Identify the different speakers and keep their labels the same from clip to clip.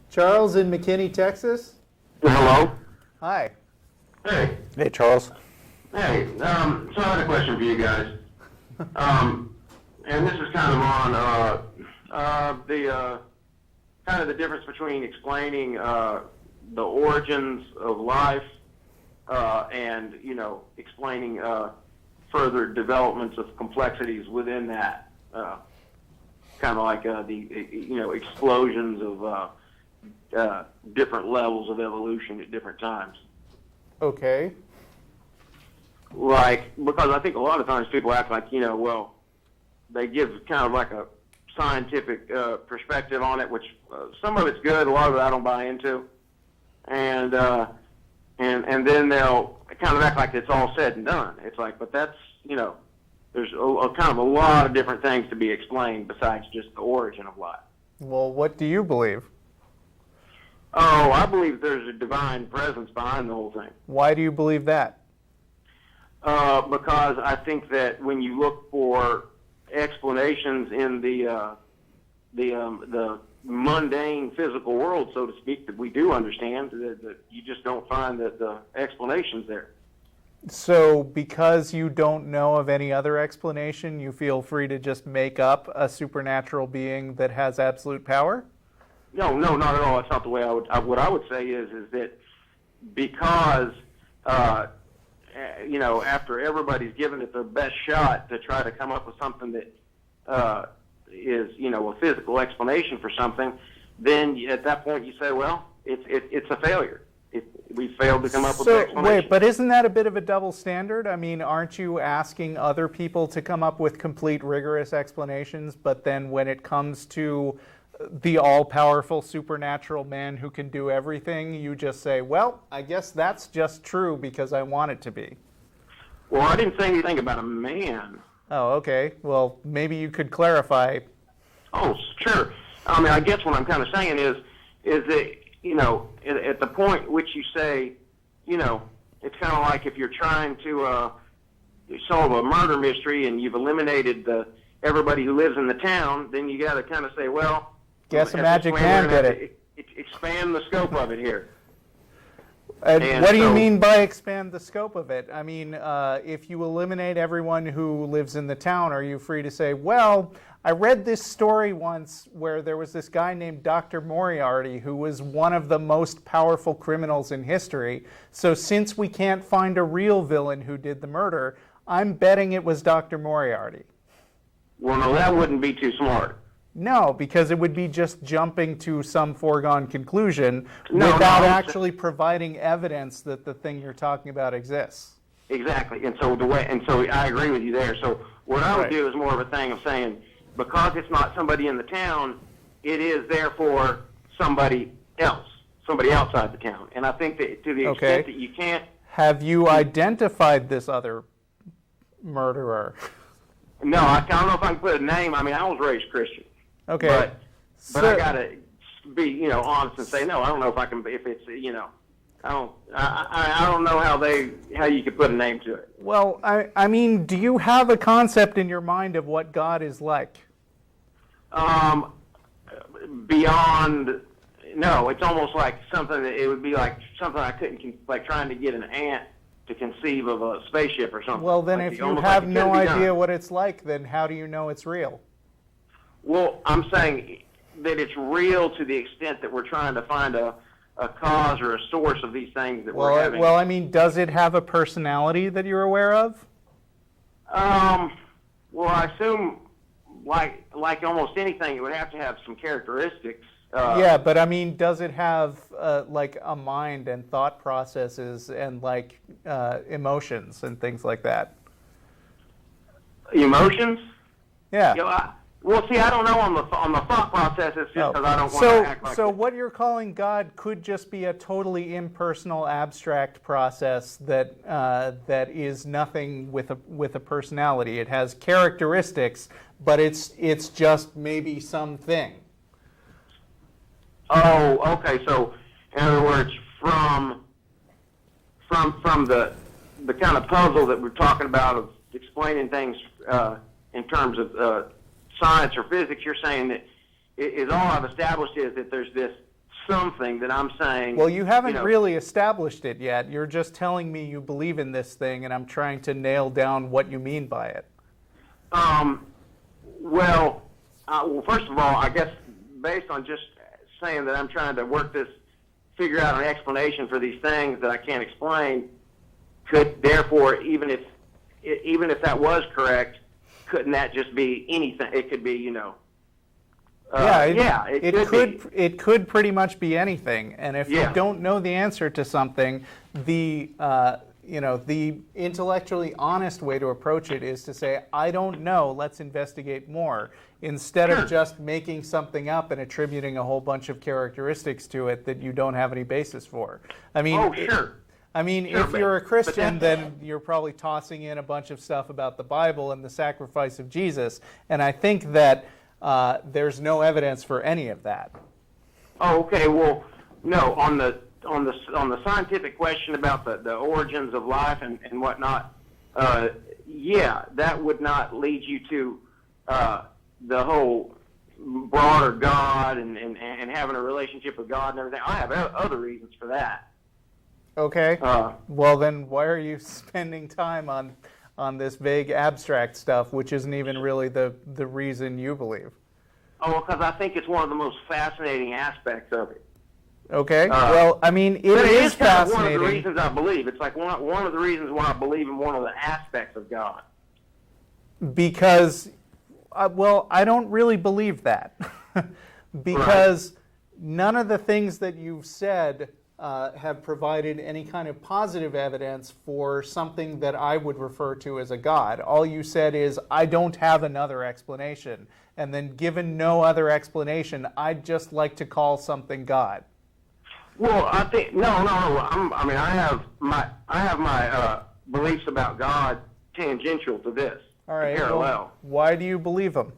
Speaker 1: Charles in McKinney, Texas.
Speaker 2: Hello.
Speaker 1: Hi.
Speaker 2: Hey.
Speaker 3: Hey, Charles.
Speaker 2: Hey. So I had a question for you guys. And this is kind of on the kind of the difference between explaining the origins of life and explaining further developments of complexities within that. Kind of like the explosions of different levels of evolution at different times.
Speaker 1: Okay.
Speaker 2: Like, because I think a lot of times people act like, well, they give kind of like a scientific perspective on it, which some of it's good, a lot of it I don't buy into, and then they'll kind of act like it's all said and done. It's like, but that's there's a kind of a lot of different things to be explained besides just the origin of life.
Speaker 1: Well, what do you believe?
Speaker 2: Oh, I believe there's a divine presence behind the whole thing.
Speaker 1: Why do you believe that?
Speaker 2: Because I think that when you look for explanations in the mundane physical world, so to speak, that we do understand, that you just don't find that the explanations there.
Speaker 1: So because you don't know of any other explanation, you feel free to just make up a supernatural being that has absolute power?
Speaker 2: No, not at all. That's not the way I would. What I would say is that because after everybody's given it their best shot to try to come up with something that is a physical explanation for something, then at that point you say, well, it's a failure. We failed to come up with an explanation.
Speaker 1: Wait, but isn't that a bit of a double standard? I mean, aren't you asking other people to come up with complete, rigorous explanations, but then when it comes to the all-powerful supernatural man who can do everything, you just say, well, I guess that's just true because I want it to be?
Speaker 2: Well, I didn't say anything about a man.
Speaker 1: Oh, okay. Well, maybe you could clarify.
Speaker 2: Oh, sure. I mean, I guess what I'm kind of saying is that, at the point at which you say, it's kind of like if you're trying to solve a murder mystery and you've eliminated everybody who lives in the town, then you got to kind of say, well,
Speaker 1: guess a magic man did it.
Speaker 2: Expand the scope of it here.
Speaker 1: What do you mean by expand the scope of it? I mean, if you eliminate everyone who lives in the town, are you free to say, well, I read this story once where there was this guy named Dr. Moriarty who was one of the most powerful criminals in history. So since we can't find a real villain who did the murder, I'm betting it was Dr. Moriarty.
Speaker 2: Well, no, that wouldn't be too smart.
Speaker 1: No, because it would be just jumping to some foregone conclusion without actually providing evidence that the thing you're talking about exists.
Speaker 2: Exactly, and so I agree with you there. So what I would do is more of a thing of saying, because it's not somebody in the town, it is therefore somebody else, somebody outside the town. And I think that to the extent that you can't...
Speaker 1: Have you identified this other murderer?
Speaker 2: No, I don't know if I can put a name. I mean, I was raised Christian.
Speaker 1: Okay.
Speaker 2: But I got to be, honest and say, no, I don't know if I can, if it's, I don't know how you could put a name to it.
Speaker 1: Well, I mean, do you have a concept in your mind of what God is like?
Speaker 2: Beyond, no, it's almost like something that it would be like something I couldn't, like trying to get an ant to conceive of a spaceship or something.
Speaker 1: Well, then
Speaker 2: like
Speaker 1: if you have no idea what it's like, then how do you know it's real?
Speaker 2: Well, I'm saying that it's real to the extent that we're trying to find a cause or a source of these things that we're having.
Speaker 1: Well, I mean, does it have a personality that you're aware of?
Speaker 2: Well, I assume, like almost anything, it would have to have some characteristics.
Speaker 1: Yeah, but I mean, does it have like a mind and thought processes and like emotions and things like that?
Speaker 2: Emotions?
Speaker 1: Yeah.
Speaker 2: Well, see, I don't know on the thought process. It's just because I don't want to act like
Speaker 1: So what you're calling God could just be a totally impersonal, abstract process that is nothing with a personality. It has characteristics, but it's just maybe something.
Speaker 2: Oh, okay. So, in other words, from the kind of puzzle that we're talking about of explaining things in terms of science or physics, you're saying that is all I've established is that there's this something that I'm saying.
Speaker 1: Well, you haven't really established it yet. You're just telling me you believe in this thing, and I'm trying to nail down what you mean by it.
Speaker 2: Well, first of all, I guess based on just saying that I'm trying to figure out an explanation for these things that I can't explain, could therefore, even if that was correct, couldn't that just be anything? It could be,
Speaker 1: it could pretty much be anything. And if you don't know the answer to something, the intellectually honest way to approach it is to say, I don't know, let's investigate more, instead of just making something up and attributing a whole bunch of characteristics to it that you don't have any basis for. I mean, if you're a Christian, then you're probably tossing in a bunch of stuff about the Bible and the sacrifice of Jesus, and I think that there's no evidence for any of that.
Speaker 2: Oh, okay. Well, no. On the scientific question about the origins of life and whatnot, that would not lead you to the whole broader God and having a relationship with God and everything. I have other reasons for that.
Speaker 1: Okay. Well, then why are you spending time on this vague abstract stuff, which isn't even really the reason you believe?
Speaker 2: Oh, because I think it's one of the most fascinating aspects of it.
Speaker 1: Okay. Well, I mean, it is fascinating.
Speaker 2: One of the reasons I believe. It's like one of the reasons why I believe in one of the aspects of God.
Speaker 1: Because, I don't really believe that. Because none of the things that you've said have provided any kind of positive evidence for something that I would refer to as a God. All you said is, I don't have another explanation. And then given no other explanation, I'd just like to call something God.
Speaker 2: Well, I think no. I have my beliefs about God tangential to this.
Speaker 1: All right.
Speaker 2: Parallel.
Speaker 1: Well, why do you believe them?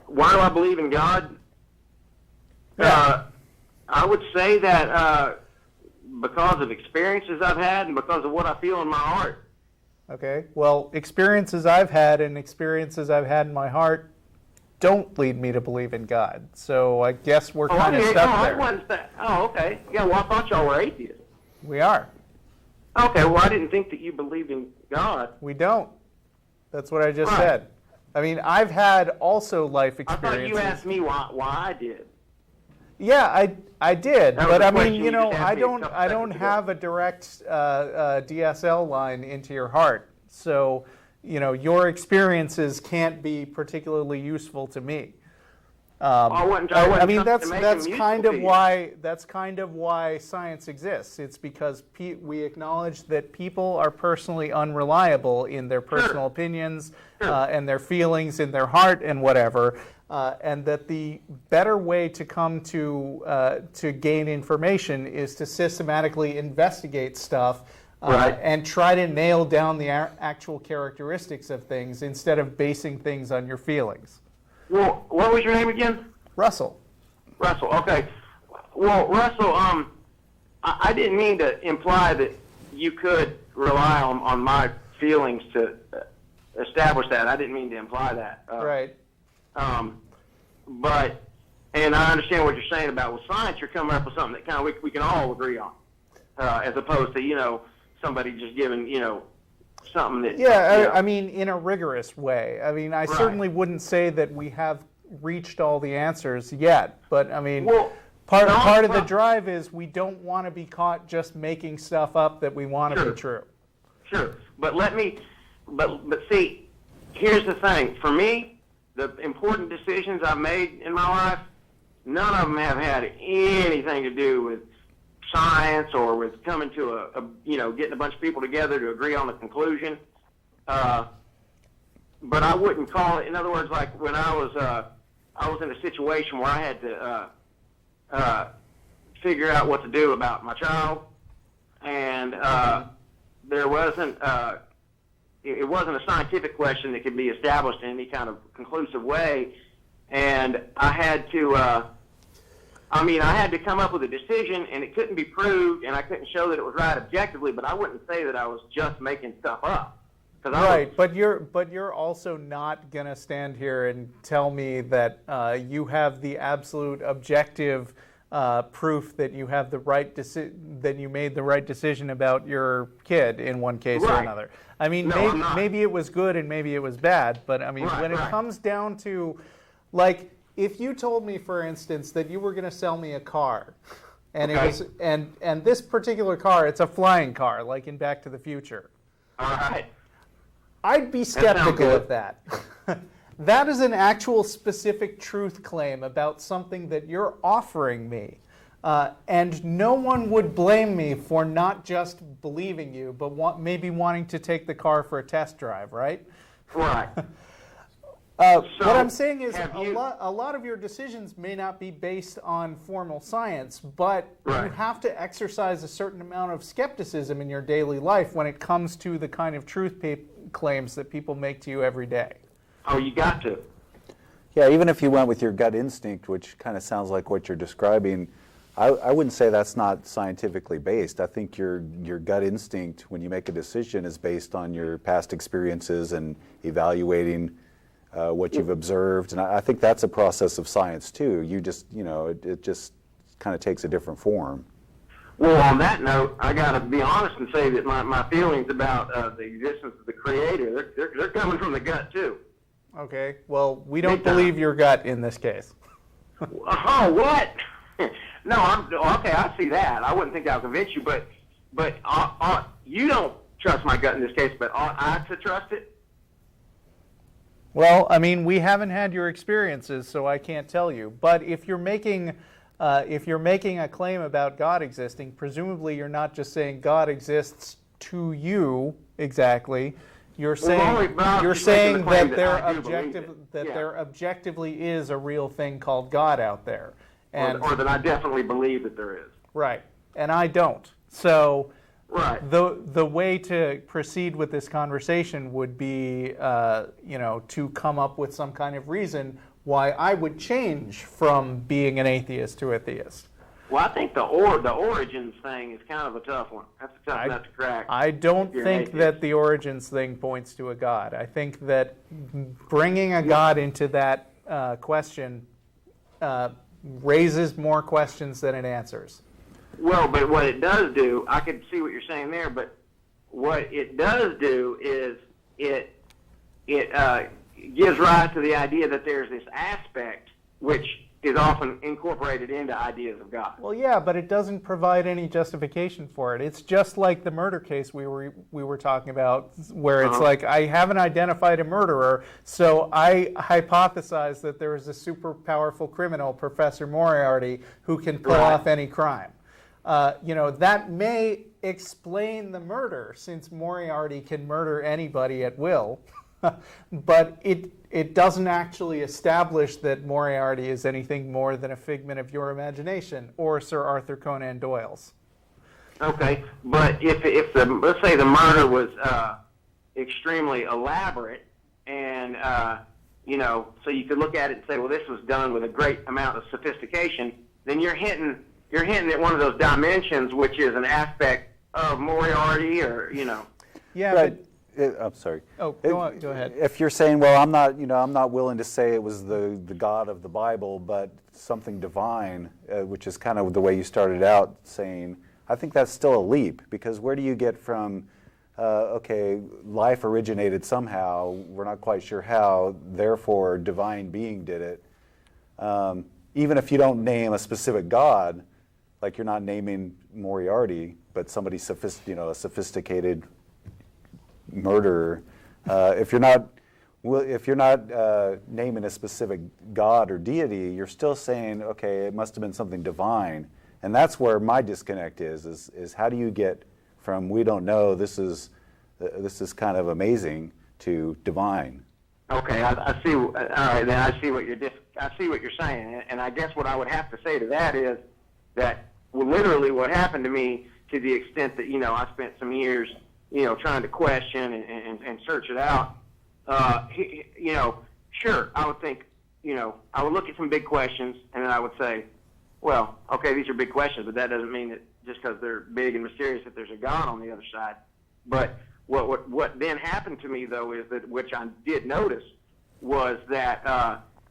Speaker 2: Why do I believe in God?
Speaker 1: Yeah.
Speaker 2: I would say that because of experiences I've had and because of what I feel in my heart.
Speaker 1: Okay. Well, experiences I've had and experiences I've had in my heart don't lead me to believe in God. So I guess we're kind of stuck there.
Speaker 2: Okay. Yeah, well, I thought y'all were atheists.
Speaker 1: We are.
Speaker 2: Okay, well, I didn't think that you believed in God.
Speaker 1: We don't. That's what I just said. I mean, I've had also life experiences.
Speaker 2: I thought you asked me why I did.
Speaker 1: Yeah, I did, but I mean, I don't have a direct DSL line into your heart, so your experiences can't be particularly useful to me. I mean, that's kind of why science exists. It's because we acknowledge that people are personally unreliable in their personal opinions and their feelings in their heart and whatever. And that the better way to come to gain information is to systematically investigate stuff and try to nail down the actual characteristics of things instead of basing things on your feelings.
Speaker 2: Well, what was your name again?
Speaker 1: Russell.
Speaker 2: Russell. Okay. Well, Russell, I didn't mean to imply that you could rely on my feelings to establish that. I didn't mean to imply that.
Speaker 1: Right.
Speaker 2: And I understand what you're saying about with science. You're coming up with something that kind of we can all agree on, as opposed to somebody just giving something that.
Speaker 1: Yeah, I mean, in a rigorous way. I mean, I certainly wouldn't say that we have reached all the answers yet, but I mean, part of the drive is we don't want to be caught just making stuff up that we want to be true.
Speaker 2: Sure, but but see, here's the thing. For me, the important decisions I've made in my life, none of them have had anything to do with science or with coming to getting a bunch of people together to agree on a conclusion. But I wouldn't call it. In other words, like when I was in a situation where I had to figure out what to do about my child, and there wasn't. It wasn't a scientific question that could be established in any kind of conclusive way, and I had to. I had to come up with a decision, and it couldn't be proved, and I couldn't show that it was right objectively. But I wouldn't say that I was just making stuff up.
Speaker 1: Right, but you're also not gonna stand here and tell me that you have the absolute objective proof that you have the right that you made the right decision about your kid in one case or another. I mean,
Speaker 2: No,
Speaker 1: maybe it was good and maybe it was bad, but I mean, when it comes down to, like, if you told me, for instance, that you were gonna sell me a car, and it was and this particular car, it's a flying car, like in Back to the Future.
Speaker 2: All right.
Speaker 1: I'd be skeptical of that. That is an actual specific truth claim about something that you're offering me. And no one would blame me for not just believing you, but maybe wanting to take the car for a test drive, right?
Speaker 2: Right.
Speaker 1: What I'm saying is a lot of your decisions may not be based on formal science, but you have to exercise a certain amount of skepticism in your daily life when it comes to the kind of truth claims that people make to you every day.
Speaker 2: Oh, you got to.
Speaker 3: Yeah, even if you went with your gut instinct, which kind of sounds like what you're describing, I wouldn't say that's not scientifically based. I think your gut instinct when you make a decision is based on your past experiences and evaluating what you've observed, and I think that's a process of science too. You just, it just kind of takes a different form.
Speaker 2: Well, on that note, I got to be honest and say that my feelings about the existence of the Creator, they're coming from the gut too.
Speaker 1: Okay, well, we don't believe your gut in this case.
Speaker 2: Oh, what? No, okay, I see that. I wouldn't think I'll convince you, but you don't trust my gut in this case, but ought I to trust it?
Speaker 1: Well, I mean, we haven't had your experiences, so I can't tell you. But if you're making a claim about God existing, presumably you're not just saying God exists to you exactly. You're saying that there objectively is a real thing called God out there,
Speaker 2: or that I definitely believe that there is.
Speaker 1: Right, and I don't. So.
Speaker 2: Right.
Speaker 1: The way to proceed with this conversation would be, to come up with some kind of reason why I would change from being an atheist to a theist.
Speaker 2: Well, I think the origins thing is kind of a tough one. That's a tough nut to crack.
Speaker 1: I don't think that the origins thing points to a God. I think that bringing a God into that question raises more questions than it answers.
Speaker 2: Well, but what it does do, I can see what you're saying there, but what it does do is it gives rise to the idea that there's this aspect which is often incorporated into ideas of God.
Speaker 1: Well, yeah, but it doesn't provide any justification for it. It's just like the murder case we were talking about, where it's like, I haven't identified a murderer, so I hypothesize that there is a super powerful criminal, Professor Moriarty, who can pull off any crime. That may explain the murder, since Moriarty can murder anybody at will, but it doesn't actually establish that Moriarty is anything more than a figment of your imagination or Sir Arthur Conan Doyle's.
Speaker 2: Okay, but if let's say the murder was extremely elaborate, and so you could look at it and say, well, this was done with a great amount of sophistication, then you're hinting at one of those dimensions, which is an aspect of Moriarty, or
Speaker 1: Yeah,
Speaker 3: right.
Speaker 1: but
Speaker 3: I'm sorry.
Speaker 1: Oh, go ahead.
Speaker 3: If you're saying, well, I'm not willing to say it was the God of the Bible, but something divine, which is kind of the way you started out saying, I think that's still a leap, because where do you get from, life originated somehow, we're not quite sure how, therefore divine being did it. Even if you don't name a specific God, like you're not naming Moriarty, but somebody a sophisticated murderer. If you're not naming a specific God or deity, you're still saying, okay, it must have been something divine, and that's where my disconnect is how do you get from we don't know, this is kind of amazing, to divine?
Speaker 2: Okay, I see. All right, then I see what you're saying, and I guess what I would have to say to that is that literally what happened to me, to the extent that I spent some years trying to question and search it out. Sure, I would think, I would look at some big questions, and then I would say, well, okay, these are big questions, but that doesn't mean that just because they're big and mysterious that there's a God on the other side. But What then happened to me, though, is that, which I did notice, was that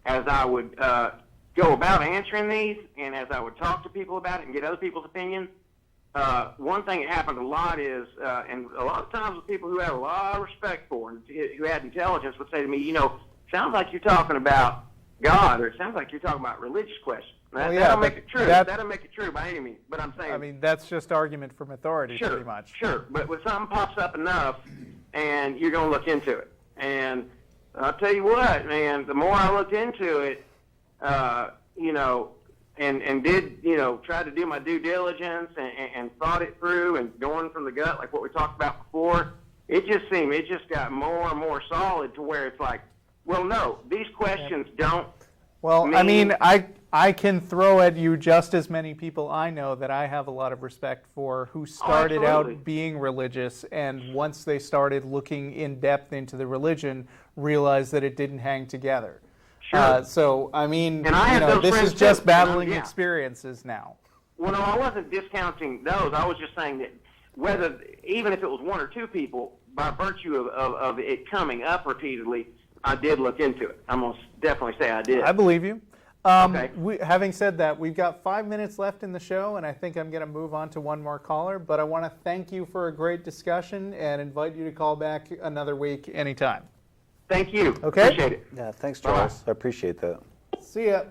Speaker 2: as I would go about answering these, and as I would talk to people about it and get other people's opinions, one thing that happened a lot is, and a lot of times with people who have a lot of respect for and who had intelligence would say to me, sounds like you're talking about God, or it sounds like you're talking about religious questions. That'll make it true. That'll make it true by any means. But I'm saying,
Speaker 1: I mean, that's just argument from authority, pretty much.
Speaker 2: Sure, but when something pops up enough, and you're going to look into it. And I'll tell you what, man, the more I looked into it, and did, try to do my due diligence and thought it through and going from the gut, like what we talked about before, it just got more and more solid to where it's like, well, no, these questions don't.
Speaker 1: Well, I mean, I can throw at you just as many people I know that I have a lot of respect for who started out being religious, and once they started looking in depth into the religion, realized that it didn't hang together.
Speaker 2: Sure.
Speaker 1: So, I mean,
Speaker 2: and
Speaker 1: this is just battling experiences now.
Speaker 2: Well, no, I wasn't discounting those. I was just saying that even if it was one or two people, by virtue of it coming up repeatedly, I did look into it. I'm going to definitely say I did.
Speaker 1: I believe you.
Speaker 2: Okay.
Speaker 1: Having said that, we've got 5 minutes left in the show, and I think I'm going to move on to one more caller. But I want to thank you for a great discussion and invite you to call back another week anytime.
Speaker 2: Thank you.
Speaker 1: Okay.
Speaker 2: Appreciate it.
Speaker 3: Yeah, thanks, Charles. I appreciate that.
Speaker 1: See ya.